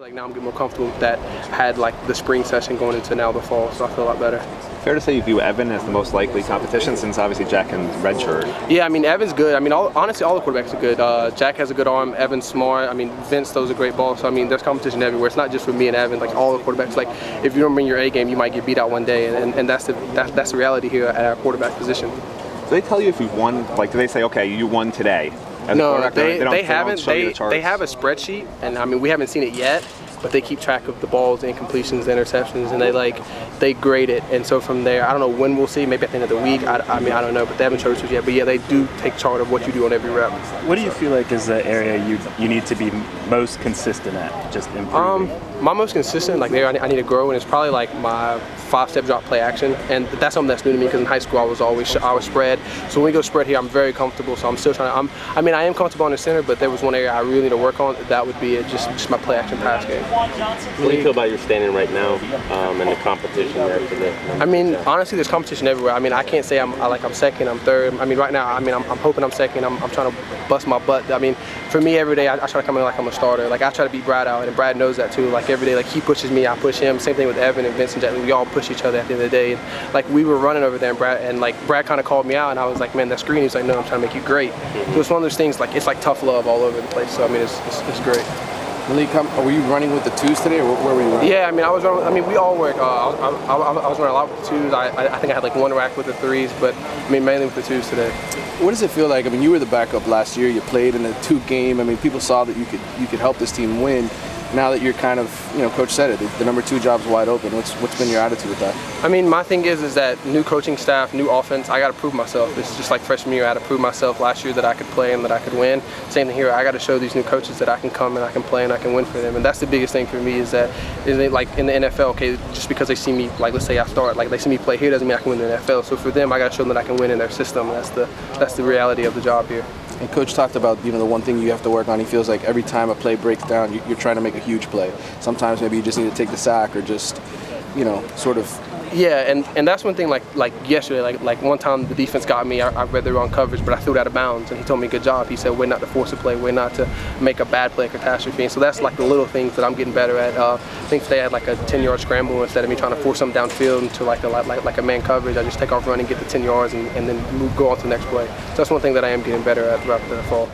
Like now I'm getting more comfortable with that. I had like the spring session going into now the fall, so I feel a lot better. Fair to say you view Evan as the most likely competition since obviously Jack can redshirt. Yeah, I mean Evan's good. I mean honestly all the quarterbacks are good. Jack has a good arm. Evan's smart. I mean Vince throws a great ball. So I mean there's competition everywhere. It's not just for me and Evan. Like all the quarterbacks. Like if you don't bring your A game, you might get beat out one day, and that's the reality here at our quarterback position. So they tell you if you've won. Like do they say okay you won today? No, they haven't. They the have a spreadsheet, and I mean we haven't seen it yet. But they keep track of the balls, the incompletions, the interceptions, and they grade it. And so from there, I don't know when we'll see. Maybe at the end of the week. I mean, I don't know. But they haven't showed us yet. But yeah, they do take charge of what you do on every rep. What do you feel like is the area you need to be most consistent at, just improving? My most consistent, like there, I need to grow, and it's probably like my 5-step drop play action, and that's something that's new to me because in high school I was spread. So when we go spread here, I'm very comfortable. So I'm still trying to. I mean, I am comfortable on the center, but there was one area I really need to work on. That would be just my play action pass game. What do you feel about your standing right now and the competition there today? I mean, honestly, there's competition everywhere. I mean, I can't say I'm second, I'm third. I mean, right now, I mean, I'm hoping I'm second. I'm trying to bust my butt. I mean, for me, every day I try to come in like I'm a starter. Like I try to beat Brad out, and Brad knows that too. Like every day, like he pushes me, I push him. Same thing with Evan and Vince and Jack. We all push each other at the end of the day. And, like we were running over there, and Brad kind of called me out, and I was like, man, that screen. He's like, no, I'm trying to make you great. So it's one of those things. Like it's like tough love all over the place. So I mean, it's great. Malik, were you running with the twos today, or where were you running? Yeah, I mean, I was running. I mean, we all work. I was running a lot with the twos. I think I had like one rack with the threes, but I mean, mainly with the twos today. What does it feel like? I mean, you were the backup last year. You played in a 2 game. I mean, people saw that you could help this team win. Now that you're kind of, Coach said it, the number 2 job's wide open. What's been your attitude with that? I mean, my thing is that new coaching staff, new offense, I got to prove myself. It's just like freshman year, I had to prove myself last year that I could play and that I could win. Same thing here, I got to show these new coaches that I can come and I can play and I can win for them. And that's the biggest thing for me is like in the NFL, okay, just because they see me, like let's say I start, like they see me play here doesn't mean I can win in the NFL. So for them, I got to show them that I can win in their system. That's the reality of the job here. And Coach talked about, the one thing you have to work on. He feels like every time a play breaks down, you're trying to make a huge play. Sometimes maybe you just need to take the sack or just, sort of. Yeah, and that's one thing. Like yesterday, like one time the defense got me. I read the wrong coverage, but I threw it out of bounds, and he told me good job. He said, "Way not to force a play, way not to make a bad play, a catastrophe." And so that's like the little things that I'm getting better at. I think today I had like a 10-yard scramble instead of me trying to force something downfield into like a man coverage. I just take off running, get the 10 yards, and then go on to the next play. So that's one thing that I am getting better at throughout the fall.